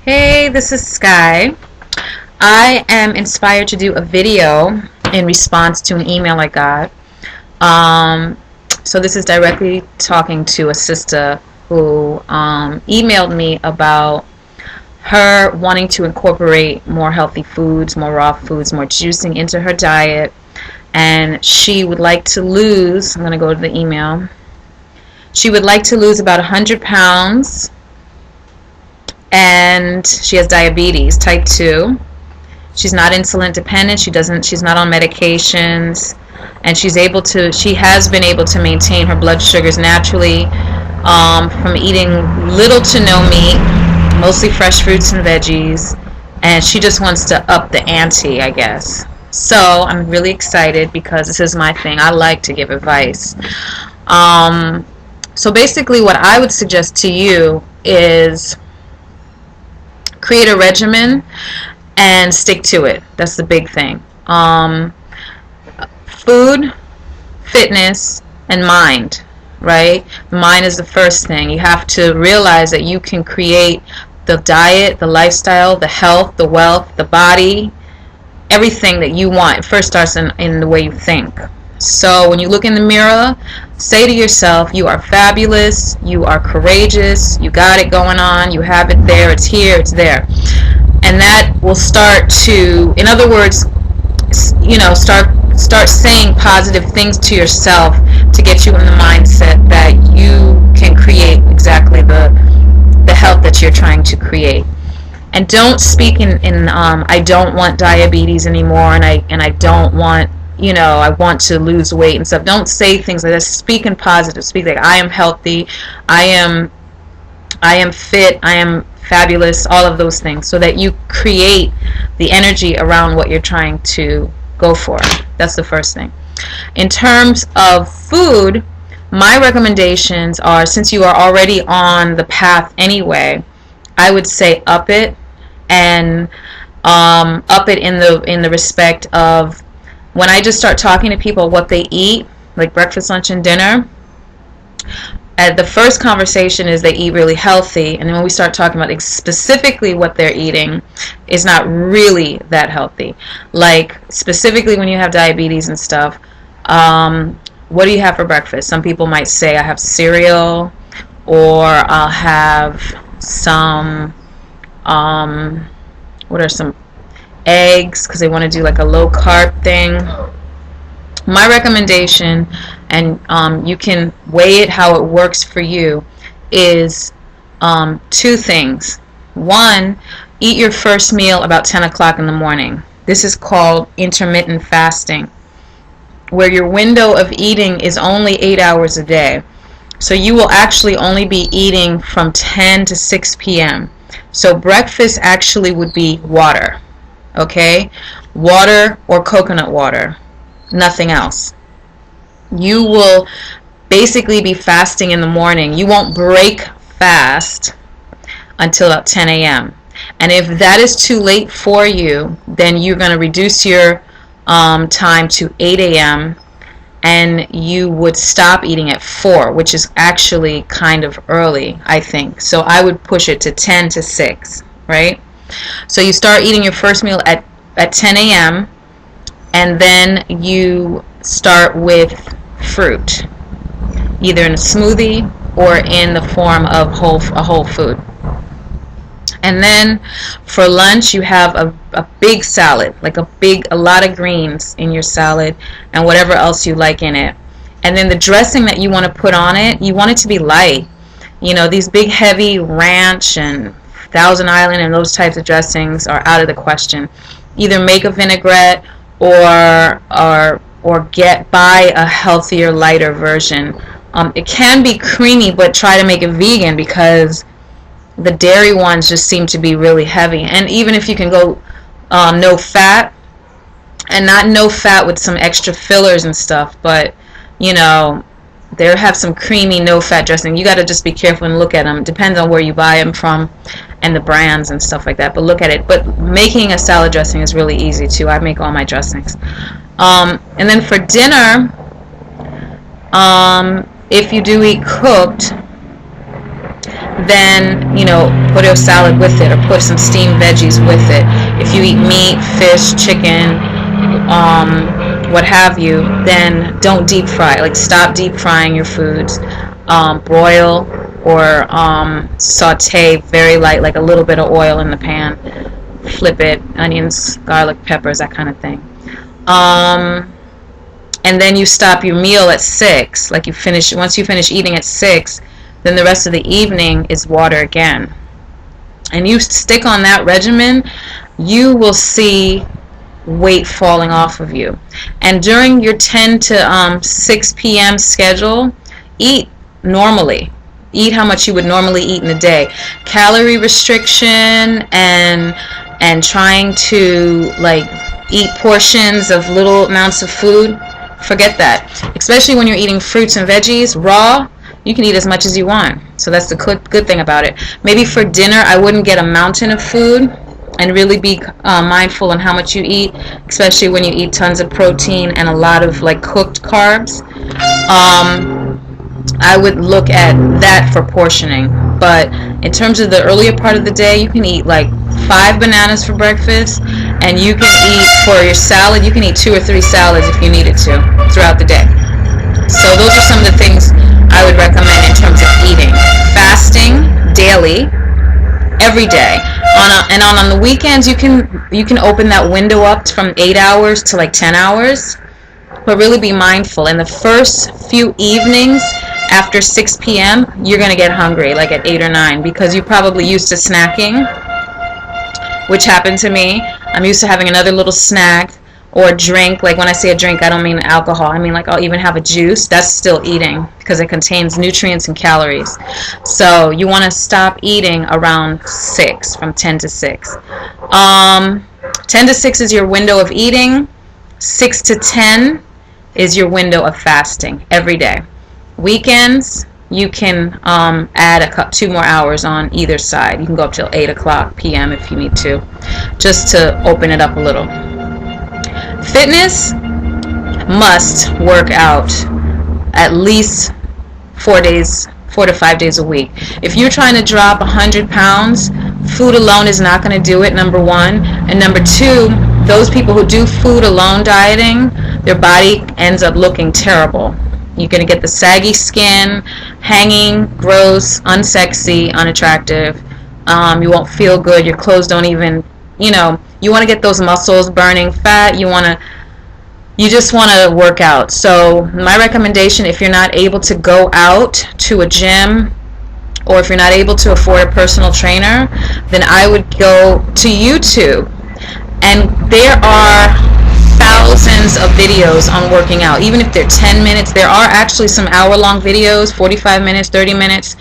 Hey, this is Sky. I am inspired to do a video in response to an email I got. So this is directly talking to a sister who emailed me about her wanting to incorporate more healthy foods, more raw foods, more juicing into her diet. And she would like to lose, I'm going to go to the email. She would like to lose about 100 pounds. And she has diabetes type 2. She's not insulin dependent. She's not on medications, and she has been able to maintain her blood sugars naturally from eating little to no meat, mostly fresh fruits and veggies, and she just wants to up the ante, I guess. So I'm really excited because this is my thing. I like to give advice. So basically what I would suggest to you is create a regimen and stick to it. That's the big thing. Food, fitness, and mind, right? Mind is the first thing. You have to realize that you can create the diet, the lifestyle, the health, the wealth, the body, everything that you want. It first starts in the way you think. So when you look in the mirror, say to yourself, you are fabulous, you are courageous, you got it going on, you have it there, it's here, it's there. And that will start to, in other words, start saying positive things to yourself to get you in the mindset that you can create exactly the health that you're trying to create. And don't speak in I don't want diabetes anymore, and I don't want, I want to lose weight and stuff. Don't say things like that. Speak in positive. Speak like, I am healthy, I am fit, I am fabulous, all of those things, so that you create the energy around what you're trying to go for. That's the first thing. In terms of food, my recommendations are, since you are already on the path anyway, I would say up it, and up it in the respect of, when I just start talking to people what they eat, like breakfast, lunch, and dinner, the first conversation is they eat really healthy, and then when we start talking about specifically what they're eating, is not really that healthy. Like specifically when you have diabetes and stuff, what do you have for breakfast? Some people might say, I have cereal, or I'll have some, what are some eggs, because they want to do like a low carb thing. My recommendation, and you can weigh it how it works for you, is two things. One, eat your first meal about 10 o'clock in the morning. This is called intermittent fasting, where your window of eating is only 8 hours a day. So you will actually only be eating from 10 to 6 p.m. So breakfast actually would be water. Okay? Water or coconut water. Nothing else. You will basically be fasting in the morning. You won't break fast until about 10 a.m. And if that is too late for you, then you're going to reduce your time to 8 a.m. and you would stop eating at 4, which is actually kind of early, I think. So I would push it to 10 to 6, right? So you start eating your first meal at 10 a.m. and then you start with fruit, either in a smoothie or in the form of a whole food. And then for lunch you have a big salad, like a lot of greens in your salad and whatever else you like in it. And then the dressing that you want to put on it, you want it to be light. These big heavy ranch and Thousand Island and those types of dressings are out of the question. Either make a vinaigrette or buy a healthier, lighter version. It can be creamy, but try to make it vegan, because the dairy ones just seem to be really heavy. And even if you can go no fat, and not no fat with some extra fillers and stuff, but they have some creamy no fat dressing. You got to just be careful and look at them. It depends on where you buy them from and the brands and stuff like that, but look at it. But making a salad dressing is really easy too. I make all my dressings. And then for dinner, if you do eat cooked, then, you know, put a salad with it, or put some steamed veggies with it. If you eat meat, fish, chicken, what have you, then don't deep fry. Like, stop deep frying your foods. Broil or saute very light, like a little bit of oil in the pan. Flip it, onions, garlic, peppers, that kind of thing. And then you stop your meal at 6. Like, once you finish eating at 6, then the rest of the evening is water again. And you stick on that regimen, you will see weight falling off of you. And during your 10 to 6 p.m. schedule, eat normally. Eat how much you would normally eat in a day. Calorie restriction and trying to, like, eat portions of little amounts of food, forget that. Especially when you're eating fruits and veggies raw, you can eat as much as you want. So that's the good thing about it. Maybe for dinner, I wouldn't get a mountain of food, and really be mindful on how much you eat, especially when you eat tons of protein and a lot of, like, cooked carbs. I would look at that for portioning. But in terms of the earlier part of the day, you can eat like 5 bananas for breakfast, and you can eat, for your salad, you can eat 2 or 3 salads if you needed to throughout the day. So those are some of the things I would recommend in terms of eating. Fasting daily, every day. On the weekends, you can open that window up from 8 hours to like 10 hours. But really be mindful. In the first few evenings after 6 p.m., you're going to get hungry, like at 8 or 9, because you're probably used to snacking, which happened to me. I'm used to having another little snack or drink. Like, when I say a drink, I don't mean alcohol. I mean, like, I'll even have a juice. That's still eating because it contains nutrients and calories. So you want to stop eating around 6, from 10 to 6. 10 to 6 is your window of eating. 6 to 10 is your window of fasting every day. Weekends, you can add 2 more hours on either side. You can go up till 8 o'clock p.m. if you need to, just to open it up a little. Fitness must work out at least 4 to 5 days a week. If you're trying to drop 100 pounds, food alone is not going to do it, number one. And number two, those people who do food alone dieting, their body ends up looking terrible. You're going to get the saggy skin, hanging, gross, unsexy, unattractive. You won't feel good. Your clothes don't even, you want to get those muscles, burning fat. You just want to work out. So my recommendation, if you're not able to go out to a gym, or if you're not able to afford a personal trainer, then I would go to YouTube. And there are thousands of videos on working out. Even if they're 10 minutes, there are actually some hour-long videos, 45 minutes, 30 minutes.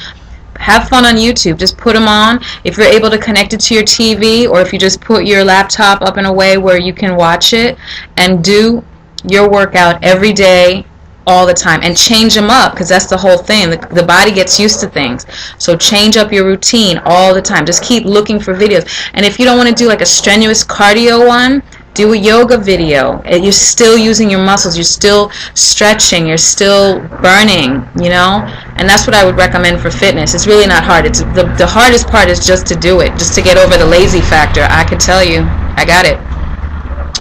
Have fun on YouTube. Just put them on. If you're able to connect it to your TV, or if you just put your laptop up in a way where you can watch it, and do your workout every day, all the time, and change them up, because that's the whole thing. The body gets used to things. So change up your routine all the time. Just keep looking for videos. And if you don't want to do like a strenuous cardio one, do a yoga video. You're still using your muscles. You're still stretching. You're still burning, And that's what I would recommend for fitness. It's really not hard. It's the hardest part is just to do it, just to get over the lazy factor. I can tell you, I got it.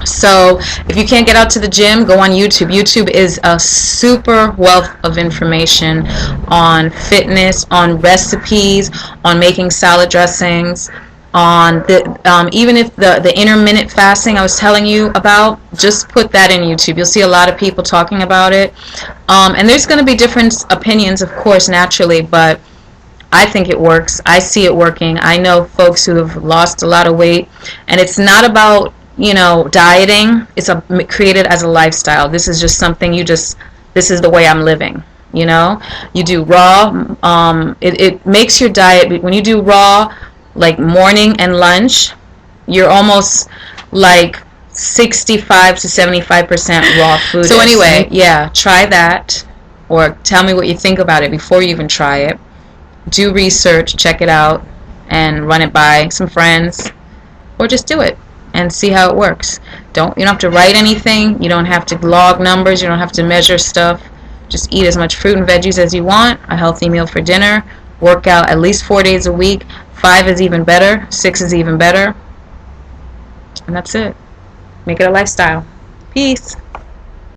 So if you can't get out to the gym, go on YouTube. YouTube is a super wealth of information on fitness, on recipes, on making salad dressings, on the even if the intermittent fasting I was telling you about, just put that in YouTube. You'll see a lot of people talking about it. And there's going to be different opinions, of course, naturally, but I think it works. I see it working. I know folks who have lost a lot of weight, and it's not about dieting. It's created as a lifestyle. This is just something this is the way I'm living. You do raw. It makes your diet, when you do raw, like morning and lunch, you're almost like 65 to 75% raw food. So anyway, yeah, try that, or tell me what you think about it before you even try it. Do research, check it out, and run it by some friends, or just do it and see how it works. You don't have to write anything. You don't have to log numbers. You don't have to measure stuff. Just eat as much fruit and veggies as you want, a healthy meal for dinner, Work out at least 4 days a week. 5 is even better. 6 is even better. And that's it. Make it a lifestyle. Peace.